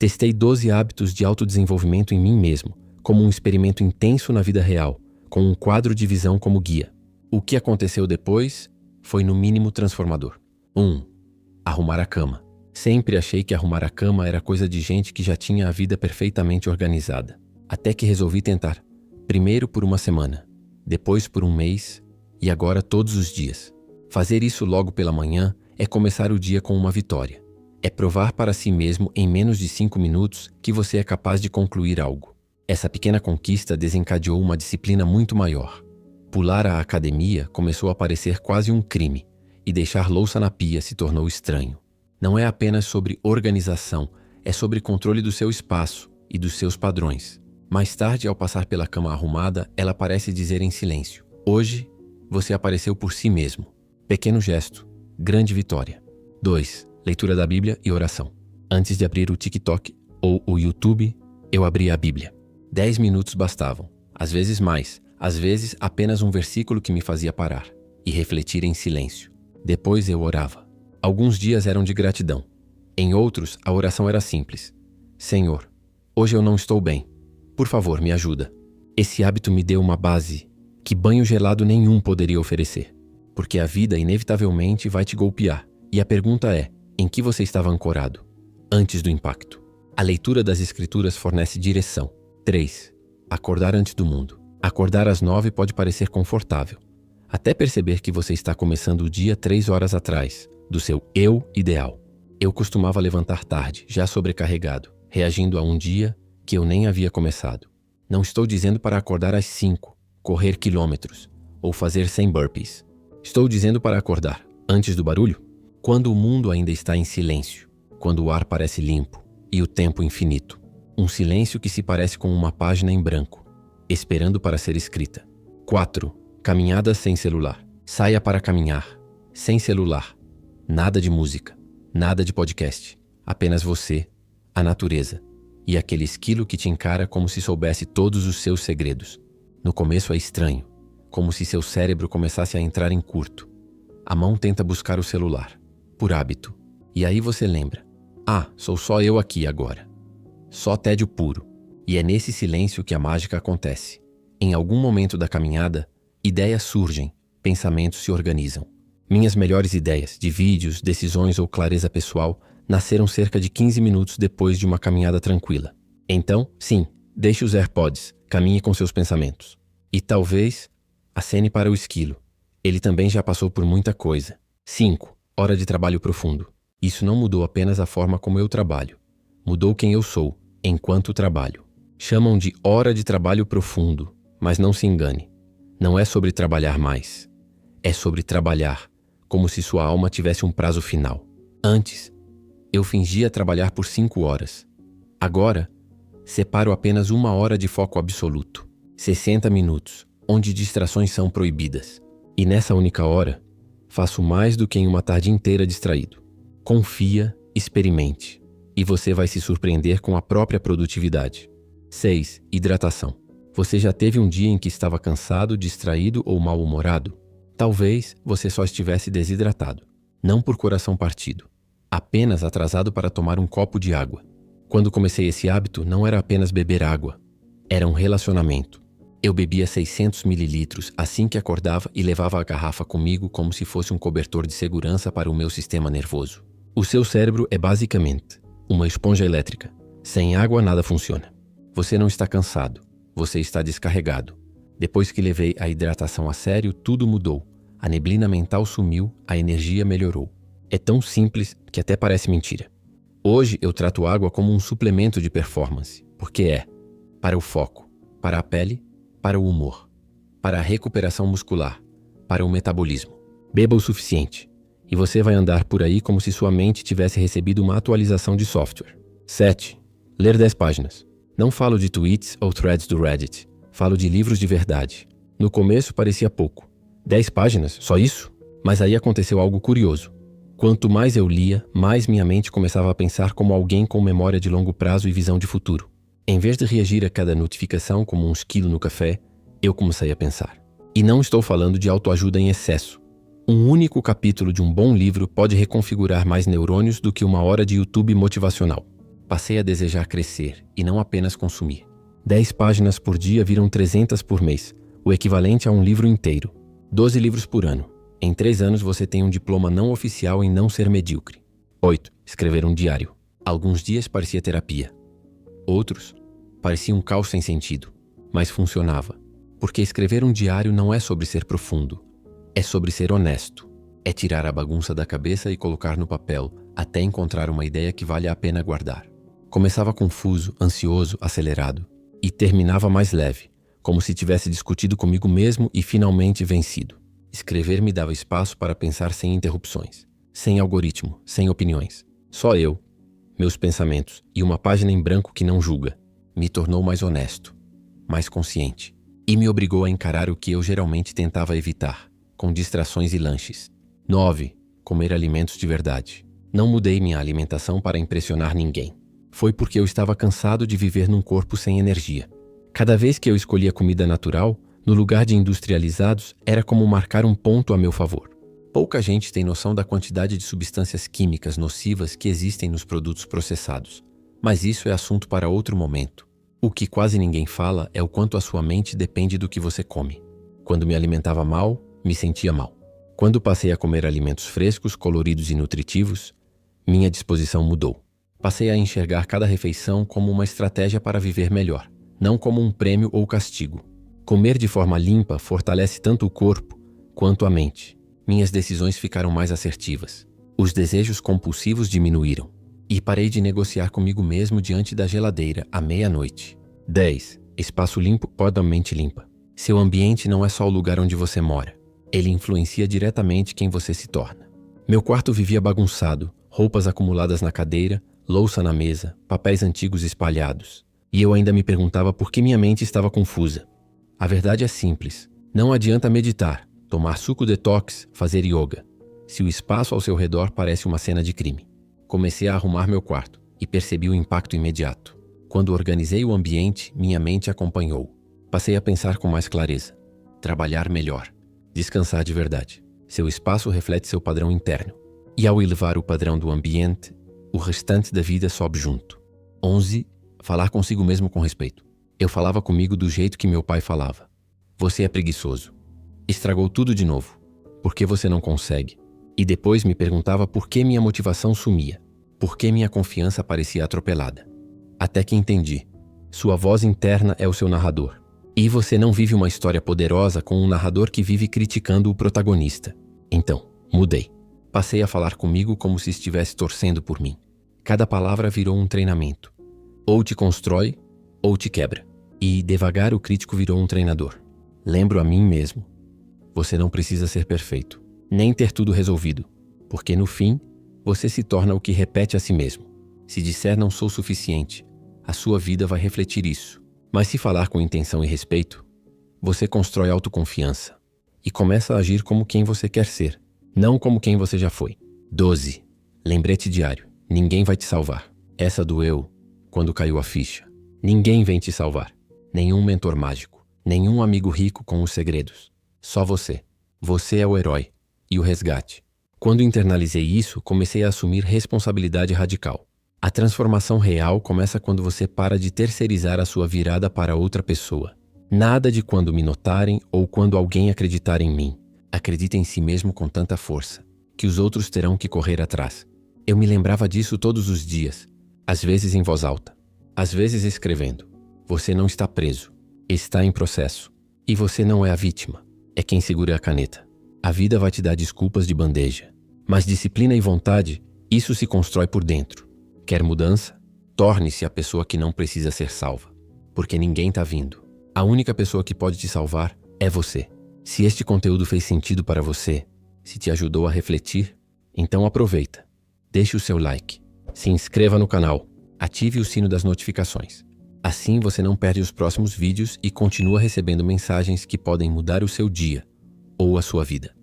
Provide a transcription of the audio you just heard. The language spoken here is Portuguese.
Testei 12 hábitos de autodesenvolvimento em mim mesmo, como um experimento intenso na vida real, com um quadro de visão como guia. O que aconteceu depois foi no mínimo transformador. 1. Arrumar a cama. Sempre achei que arrumar a cama era coisa de gente que já tinha a vida perfeitamente organizada. Até que resolvi tentar. Primeiro por uma semana, depois por um mês e agora todos os dias. Fazer isso logo pela manhã é começar o dia com uma vitória. É provar para si mesmo em menos de 5 minutos que você é capaz de concluir algo. Essa pequena conquista desencadeou uma disciplina muito maior. Pular à academia começou a parecer quase um crime e deixar louça na pia se tornou estranho. Não é apenas sobre organização, é sobre controle do seu espaço e dos seus padrões. Mais tarde, ao passar pela cama arrumada, ela parece dizer em silêncio: hoje, você apareceu por si mesmo. Pequeno gesto, grande vitória. 2. Leitura da Bíblia e oração. Antes de abrir o TikTok ou o YouTube, eu abria a Bíblia. 10 minutos bastavam, às vezes mais, às vezes apenas um versículo que me fazia parar e refletir em silêncio. Depois eu orava. Alguns dias eram de gratidão. Em outros, a oração era simples. Senhor, hoje eu não estou bem. Por favor, me ajuda. Esse hábito me deu uma base que banho gelado nenhum poderia oferecer. Porque a vida inevitavelmente vai te golpear. E a pergunta é, em que você estava ancorado? Antes do impacto. A leitura das escrituras fornece direção. 3. Acordar antes do mundo. Acordar às 9 pode parecer confortável. Até perceber que você está começando o dia 3 horas atrás do seu eu ideal. Eu costumava levantar tarde, já sobrecarregado, reagindo a um dia que eu nem havia começado. Não estou dizendo para acordar às 5, correr quilômetros ou fazer 100 burpees. Estou dizendo para acordar antes do barulho, quando o mundo ainda está em silêncio, quando o ar parece limpo e o tempo infinito. Um silêncio que se parece com uma página em branco, esperando para ser escrita. 4. Caminhada sem celular. Saia para caminhar, sem celular. Nada de música, nada de podcast. Apenas você, a natureza e aquele esquilo que te encara como se soubesse todos os seus segredos. No começo é estranho, como se seu cérebro começasse a entrar em curto. A mão tenta buscar o celular, por hábito. E aí você lembra: ah, sou só eu aqui agora. Só tédio puro. E é nesse silêncio que a mágica acontece. Em algum momento da caminhada, ideias surgem, pensamentos se organizam. Minhas melhores ideias, de vídeos, decisões ou clareza pessoal, nasceram cerca de 15 minutos depois de uma caminhada tranquila. Então, sim, deixe os AirPods, caminhe com seus pensamentos. E talvez acene para o esquilo. Ele também já passou por muita coisa. 5. Hora de trabalho profundo. Isso não mudou apenas a forma como eu trabalho. Mudou quem eu sou, enquanto trabalho. Chamam de hora de trabalho profundo, mas não se engane. Não é sobre trabalhar mais. É sobre trabalhar, como se sua alma tivesse um prazo final. Antes, eu fingia trabalhar por 5 horas. Agora, separo apenas 1 hora de foco absoluto. 60 minutos, onde distrações são proibidas. E nessa única hora, faço mais do que em uma tarde inteira distraído. Confia, experimente, e você vai se surpreender com a própria produtividade. 6. Hidratação. Você já teve um dia em que estava cansado, distraído ou mal-humorado? Talvez você só estivesse desidratado, não por coração partido, apenas atrasado para tomar um copo de água. Quando comecei esse hábito, não era apenas beber água, era um relacionamento. Eu bebia 600 mililitros assim que acordava e levava a garrafa comigo como se fosse um cobertor de segurança para o meu sistema nervoso. O seu cérebro é basicamente uma esponja elétrica. Sem água nada funciona. Você não está cansado, você está descarregado. Depois que levei a hidratação a sério, tudo mudou. A neblina mental sumiu, a energia melhorou. É tão simples que até parece mentira. Hoje eu trato água como um suplemento de performance, porque é para o foco, para a pele, para o humor, para a recuperação muscular, para o metabolismo. Beba o suficiente, e você vai andar por aí como se sua mente tivesse recebido uma atualização de software. 7. Ler 10 páginas. Não falo de tweets ou threads do Reddit. Falo de livros de verdade. No começo parecia pouco. 10 páginas? Só isso? Mas aí aconteceu algo curioso. Quanto mais eu lia, mais minha mente começava a pensar como alguém com memória de longo prazo e visão de futuro. Em vez de reagir a cada notificação como um esquilo no café, eu comecei a pensar. E não estou falando de autoajuda em excesso. Um único capítulo de um bom livro pode reconfigurar mais neurônios do que 1 hora de YouTube motivacional. Passei a desejar crescer e não apenas consumir. 10 páginas por dia viram 300 por mês, o equivalente a um livro inteiro. 12 livros por ano. Em 3 anos você tem um diploma não oficial em não ser medíocre. 8. Escrever um diário. Alguns dias parecia terapia. Outros, parecia um caos sem sentido. Mas funcionava. Porque escrever um diário não é sobre ser profundo. É sobre ser honesto. É tirar a bagunça da cabeça e colocar no papel, até encontrar uma ideia que vale a pena guardar. Começava confuso, ansioso, acelerado. E terminava mais leve, como se tivesse discutido comigo mesmo e finalmente vencido. Escrever me dava espaço para pensar sem interrupções, sem algoritmo, sem opiniões. Só eu, meus pensamentos e uma página em branco que não julga. Me tornou mais honesto, mais consciente. E me obrigou a encarar o que eu geralmente tentava evitar, com distrações e lanches. 9. Comer alimentos de verdade. Não mudei minha alimentação para impressionar ninguém. Foi porque eu estava cansado de viver num corpo sem energia. Cada vez que eu escolhia comida natural, no lugar de industrializados, era como marcar um ponto a meu favor. Pouca gente tem noção da quantidade de substâncias químicas nocivas que existem nos produtos processados. Mas isso é assunto para outro momento. O que quase ninguém fala é o quanto a sua mente depende do que você come. Quando me alimentava mal, me sentia mal. Quando passei a comer alimentos frescos, coloridos e nutritivos, minha disposição mudou. Passei a enxergar cada refeição como uma estratégia para viver melhor, não como um prêmio ou castigo. Comer de forma limpa fortalece tanto o corpo quanto a mente. Minhas decisões ficaram mais assertivas. Os desejos compulsivos diminuíram. E parei de negociar comigo mesmo diante da geladeira à meia-noite. 10. Espaço limpo pode a mente limpa. Seu ambiente não é só o lugar onde você mora. Ele influencia diretamente quem você se torna. Meu quarto vivia bagunçado, roupas acumuladas na cadeira, louça na mesa, papéis antigos espalhados. E eu ainda me perguntava por que minha mente estava confusa. A verdade é simples. Não adianta meditar, tomar suco detox, fazer yoga, se o espaço ao seu redor parece uma cena de crime. Comecei a arrumar meu quarto e percebi o impacto imediato. Quando organizei o ambiente, minha mente acompanhou. Passei a pensar com mais clareza, trabalhar melhor, descansar de verdade. Seu espaço reflete seu padrão interno. E ao elevar o padrão do ambiente, o restante da vida sobe junto. 11. Falar consigo mesmo com respeito. Eu falava comigo do jeito que meu pai falava. Você é preguiçoso. Estragou tudo de novo. Por que você não consegue? E depois me perguntava por que minha motivação sumia. Por que minha confiança parecia atropelada. Até que entendi. Sua voz interna é o seu narrador. E você não vive uma história poderosa com um narrador que vive criticando o protagonista. Então, mudei. Passei a falar comigo como se estivesse torcendo por mim. Cada palavra virou um treinamento. Ou te constrói, ou te quebra. E devagar o crítico virou um treinador. Lembro a mim mesmo. Você não precisa ser perfeito, nem ter tudo resolvido. Porque no fim, você se torna o que repete a si mesmo. Se disser não sou suficiente, a sua vida vai refletir isso. Mas se falar com intenção e respeito, você constrói autoconfiança e começa a agir como quem você quer ser, não como quem você já foi. 12. Lembrete diário. Ninguém vai te salvar. Essa doeu quando caiu a ficha. Ninguém vem te salvar. Nenhum mentor mágico. Nenhum amigo rico com os segredos. Só você. Você é o herói e o resgate. Quando internalizei isso, comecei a assumir responsabilidade radical. A transformação real começa quando você para de terceirizar a sua virada para outra pessoa. Nada de quando me notarem ou quando alguém acreditar em mim. Acredita em si mesmo com tanta força, que os outros terão que correr atrás. Eu me lembrava disso todos os dias, às vezes em voz alta, às vezes escrevendo. Você não está preso, está em processo. E você não é a vítima, é quem segura a caneta. A vida vai te dar desculpas de bandeja, mas disciplina e vontade, isso se constrói por dentro. Quer mudança? Torne-se a pessoa que não precisa ser salva, porque ninguém está vindo. A única pessoa que pode te salvar é você. Se este conteúdo fez sentido para você, se te ajudou a refletir, então aproveita. Deixe o seu like, se inscreva no canal, ative o sino das notificações. Assim você não perde os próximos vídeos e continua recebendo mensagens que podem mudar o seu dia ou a sua vida.